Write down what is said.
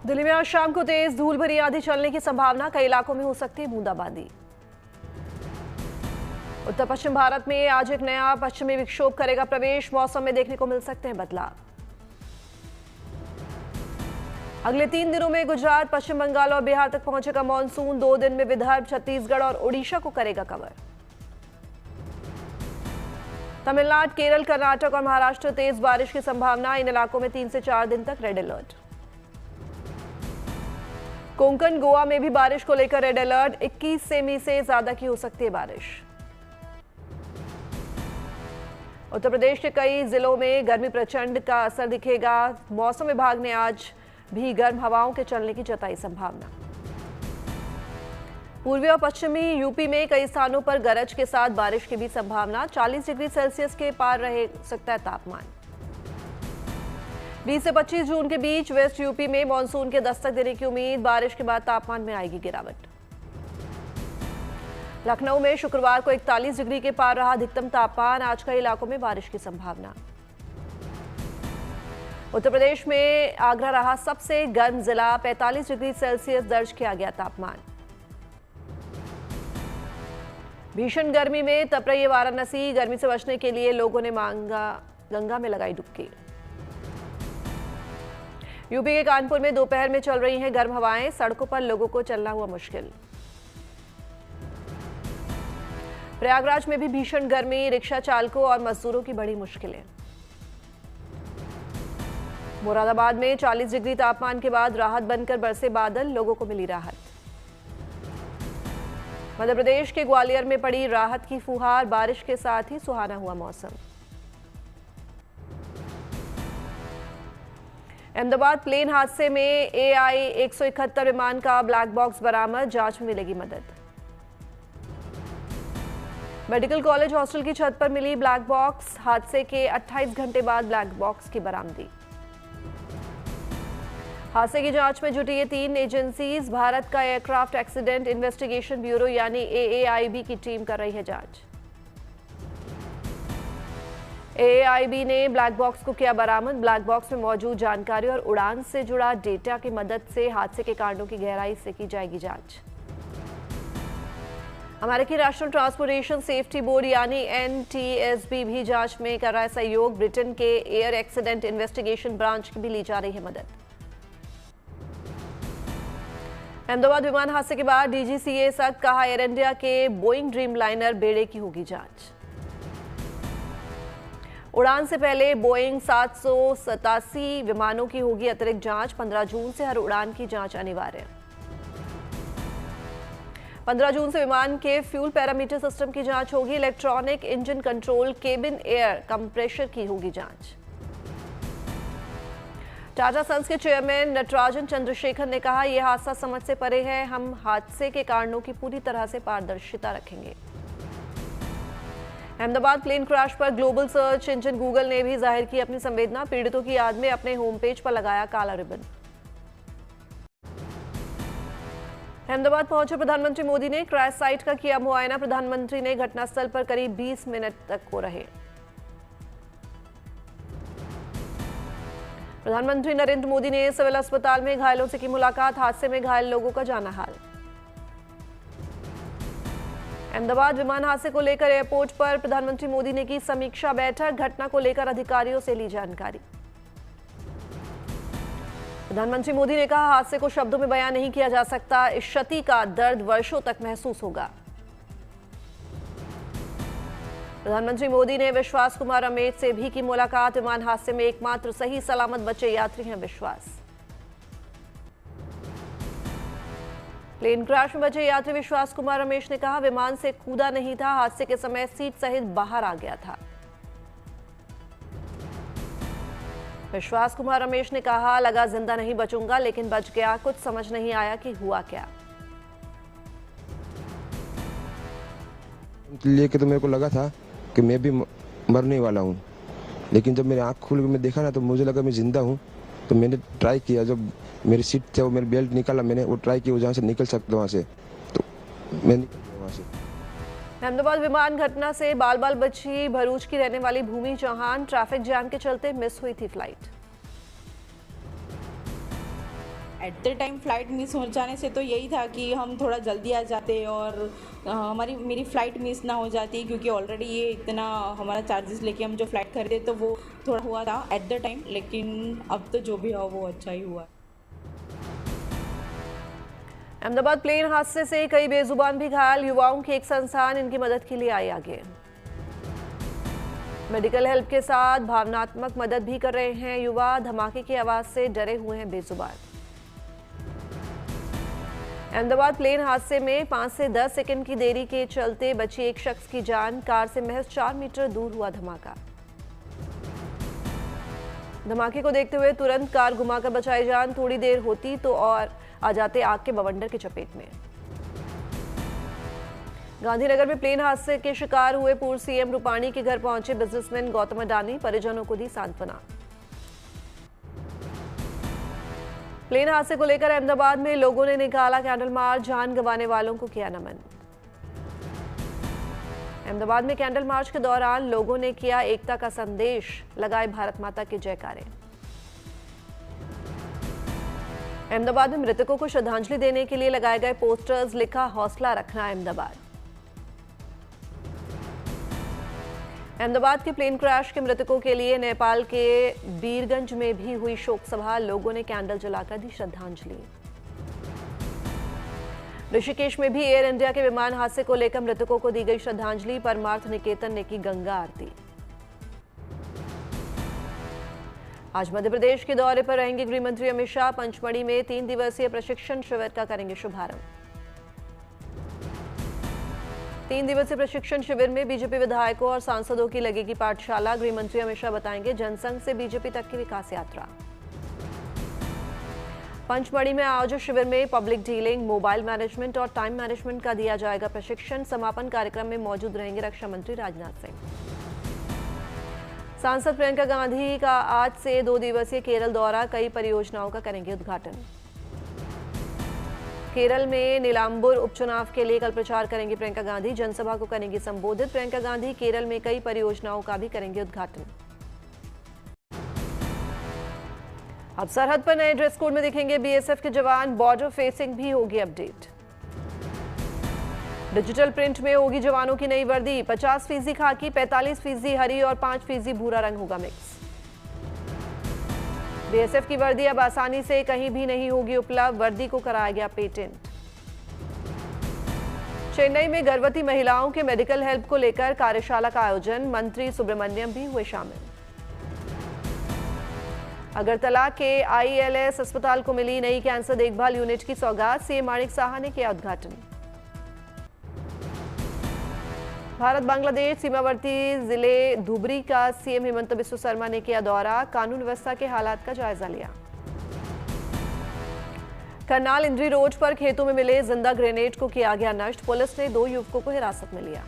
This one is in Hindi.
दिल्ली में आज शाम को तेज धूल भरी आंधी चलने की संभावना, कई इलाकों में हो सकती है बूंदाबांदी। उत्तर पश्चिम भारत में आज एक नया पश्चिमी विक्षोभ करेगा प्रवेश, मौसम में देखने को मिल सकते हैं बदलाव। अगले 3 दिनों में गुजरात, पश्चिम बंगाल और बिहार तक पहुंचेगा मानसून। 2 दिन में विदर्भ, छत्तीसगढ़ और ओडिशा को करेगा कवर। तमिलनाडु, केरल, कर्नाटक और महाराष्ट्र तेज बारिश की संभावना, इन इलाकों में 3 से 4 दिन तक रेड अलर्ट। कोंकण, गोवा में भी बारिश को लेकर रेड अलर्ट, 21 सेमी से ज्यादा की हो सकती है बारिश। उत्तर प्रदेश के कई जिलों में गर्मी प्रचंड का असर दिखेगा, मौसम विभाग ने आज भी गर्म हवाओं के चलने की जताई संभावना। पूर्वी और पश्चिमी यूपी में कई स्थानों पर गरज के साथ बारिश की भी संभावना, 40 डिग्री सेल्सियस के पार रह सकता है तापमान। 20 से 25 जून के बीच वेस्ट यूपी में मानसून के दस्तक देने की उम्मीद, बारिश के बाद तापमान में आएगी गिरावट। लखनऊ में शुक्रवार को 41 डिग्री के पार रहा अधिकतम तापमान, आज कई इलाकों में बारिश की संभावना। उत्तर प्रदेश में आगरा रहा सबसे गर्म जिला, 45 डिग्री सेल्सियस दर्ज किया गया तापमान। भीषण गर्मी में तप रही वाराणसी, गर्मी से बचने के लिए लोगों ने मांगा गंगा में लगाई डुबकी। यूपी के कानपुर में दोपहर में चल रही हैं गर्म हवाएं, सड़कों पर लोगों को चलना हुआ मुश्किल। प्रयागराज में भी भीषण गर्मी, रिक्शा चालकों और मजदूरों की बड़ी मुश्किलें। मुरादाबाद में 40 डिग्री तापमान के बाद राहत बनकर बरसे बादल, लोगों को मिली राहत। मध्य प्रदेश के ग्वालियर में पड़ी राहत की फुहार, बारिश के साथ ही सुहाना हुआ मौसम। अहमदाबाद प्लेन हादसे में AI-171 विमान का ब्लैक बॉक्स बरामद, जांच में मिलेगी मदद। मेडिकल कॉलेज हॉस्टल की छत पर मिली ब्लैक बॉक्स, हादसे के 28 घंटे बाद ब्लैक बॉक्स की बरामदी। हादसे की जांच में जुटी ये 3 एजेंसीज, भारत का एयरक्राफ्ट एक्सीडेंट इन्वेस्टिगेशन ब्यूरो यानी AAIB की टीम कर रही है जांच। AAIB ने ब्लैक बॉक्स को किया बरामद, ब्लैक बॉक्स में मौजूद जानकारी और उड़ान से जुड़ा डेटा की मदद से हादसे के कारणों की गहराई से की जाएगी जांच। अमेरिकी नेशनल ट्रांसपोर्टेशन सेफ्टी बोर्ड यानी NTSB भी जांच में कर रहा है सहयोग, ब्रिटेन के एयर एक्सीडेंट इन्वेस्टिगेशन ब्रांच की भी ली जा रही है मदद। अहमदाबाद विमान हादसे के बाद DGCA सख्त, कहा एयर इंडिया के बोइंग ड्रीमलाइनर बेड़े की होगी जांच। उड़ान से पहले बोइंग 787 विमानों की होगी अतिरिक्त जांच, 15 जून से हर उड़ान की जांच अनिवार्य। 15 जून से विमान के फ्यूल पैरामीटर सिस्टम की जांच होगी, electronic engine control, cabin air compressor की होगी जांच। टाटा सन्स के चेयरमैन नटराजन चंद्रशेखर ने कहा, यह हादसा समझ से परे है, हम हादसे के कारणों की पूरी तरह से पारदर्शिता रखेंगे। अहमदाबाद प्लेन क्रैश पर ग्लोबल सर्च इंजन गूगल ने भी जाहिर की अपनी संवेदना, पीड़ितों की याद में अपने होम पेज पर लगाया काला रिबन। अहमदाबाद पहुंचे प्रधानमंत्री मोदी ने क्रैश साइट का किया मुआयना, प्रधानमंत्री ने घटनास्थल पर करीब 20 मिनट तक को रहे। प्रधानमंत्री नरेंद्र मोदी ने सिविल अस्पताल में घायलों से की मुलाकात, हादसे में घायल लोगों का जाना हाल। अहमदाबाद विमान हादसे को लेकर एयरपोर्ट पर प्रधानमंत्री मोदी ने की समीक्षा बैठक, घटना को लेकर अधिकारियों से ली जानकारी। प्रधानमंत्री मोदी ने कहा, हादसे को शब्दों में बयान नहीं किया जा सकता, इस क्षति का दर्द वर्षों तक महसूस होगा। प्रधानमंत्री मोदी ने विश्वास कुमार अमेठ से भी की मुलाकात, विमान हादसे में एकमात्र सही सलामत बचे यात्री हैं विश्वास। प्लेन क्रैश में बचे यात्री विश्वास कुमार रमेश ने कहा, विमान से कूदा नहीं था, हादसे के समय सीट सहित बाहर आ गया था। विश्वास कुमार रमेश ने कहा, लगा जिंदा नहीं बचूंगा लेकिन बच गया, कुछ समझ नहीं आया कि हुआ क्या। लेके तो मेरे को लगा था कि मैं भी मरने वाला हूँ, लेकिन जब मेरी आँख खुल के मैं देखा ना तो मुझे लगा मैं जिंदा हूँ। तो मैंने ट्राई किया, जब मेरी सीट थे वो मेरी बेल्ट निकाला, मैंने वो ट्राई किया जहाँ से निकल सकता वहाँ से, तो मैं निकल गया वहाँ से। अहमदाबाद विमान घटना से बाल बाल बची भरूच की रहने वाली भूमि चौहान, ट्रैफिक जाम के चलते मिस हुई थी flight. At the time flight miss हो जाने से तो यही था कि हम थोड़ा जल्दी आ जाते और मेरी फ़्लाइट मिस ना हो जाती, क्योंकि ऑलरेडी ये इतना हमारा चार्जेस लेके हम जो फ़्लाइट खरीदे तो वो थोड़ा हुआ था एट द टाइम, लेकिन अब तो जो भी हुआ वो अच्छा ही हुआ। अहमदाबाद प्लेन हादसे से कई बेजुबान भी घायल, युवाओं की एक संस्थान इनकी मदद के लिए आई आगे। मेडिकल हेल्प के साथ भावनात्मक मदद भी कर रहे हैं युवा, धमाके की आवाज से डरे हुए हैं बेजुबान। अहमदाबाद प्लेन हादसे में 5 से 10 सेकंड की देरी के चलते बची एक शख्स की जान, कार से महज 4 मीटर दूर हुआ धमाका। धमाके को देखते हुए तुरंत कार घुमाकर बचाई जान, थोड़ी देर होती तो और आ जाते आग के बवंडर की चपेट में। गांधीनगर में प्लेन हादसे के शिकार हुए पूर्व सीएम रूपाणी के घर पहुंचे बिजनेसमैन गौतम अडानी, परिजनों को दी सांत्वना। प्लेन हादसे को लेकर अहमदाबाद में लोगों ने निकाला कैंडल मार्च, जान गंवाने वालों को किया नमन। अहमदाबाद में कैंडल मार्च के दौरान लोगों ने किया एकता का संदेश, लगाए भारत माता के जयकारे। अहमदाबाद में मृतकों को श्रद्धांजलि देने के लिए लगाए गए पोस्टर्स, लिखा हौसला रखना अहमदाबाद। अहमदाबाद के प्लेन क्रैश के मृतकों के लिए नेपाल के बीरगंज में भी हुई शोक सभा, लोगों ने कैंडल जलाकर दी श्रद्धांजलि। ऋषिकेश में भी एयर इंडिया के विमान हादसे को लेकर मृतकों को दी गई श्रद्धांजलि, परमार्थ निकेतन ने की गंगा आरती। आज मध्य प्रदेश के दौरे पर रहेंगे गृह मंत्री अमित शाह, पंचमढ़ी में 3 दिवसीय प्रशिक्षण शिविर का करेंगे शुभारंभ। 3 दिवसीय प्रशिक्षण शिविर में बीजेपी विधायकों और सांसदों की लगेगी पाठशाला, गृह मंत्री अमित शाह बताएंगे जनसंघ से बीजेपी तक की विकास यात्रा। पंचमढ़ी में आयोजित शिविर में पब्लिक डीलिंग, मोबाइल मैनेजमेंट और टाइम मैनेजमेंट का दिया जाएगा प्रशिक्षण। समापन कार्यक्रम में मौजूद रहेंगे रक्षा मंत्री राजनाथ सिंह। सांसद प्रियंका गांधी का आज से 2 दिवसीय केरल दौरा, कई परियोजनाओं का करेंगे उद्घाटन। केरल में नीलांबुर उपचुनाव के लिए कल प्रचार करेंगी प्रियंका गांधी, जनसभा को करेंगी संबोधित। प्रियंका गांधी केरल में कई परियोजनाओं का भी करेंगे उद्घाटन। अब सरहद पर नए ड्रेस कोड में दिखेंगे बीएसएफ के जवान, बॉर्डर फेसिंग भी होगी अपडेट। डिजिटल प्रिंट में होगी जवानों की नई वर्दी, 50% खाकी, 45% हरी और 5% भूरा रंग होगा मिक्स। बीएसएफ की वर्दी अब आसानी से कहीं भी नहीं होगी उपलब्ध, वर्दी को कराया गया पेटेंट। चेन्नई में गर्भवती महिलाओं के मेडिकल हेल्प को लेकर कार्यशाला का आयोजन, मंत्री सुब्रमण्यम भी हुए शामिल। अगरतला के आईएलएस अस्पताल को मिली नई कैंसर देखभाल यूनिट की सौगात, सीएम माणिक साहा ने किया उद्घाटन। भारत बांग्लादेश सीमावर्ती जिले धुबरी का सीएम हेमंत बिस्वा शर्मा ने किया दौरा, कानून व्यवस्था के हालात का जायजा लिया। करनाल इंद्री रोड पर खेतों में मिले जिंदा ग्रेनेड को किया गया नष्ट, पुलिस ने 2 युवकों को हिरासत में लिया।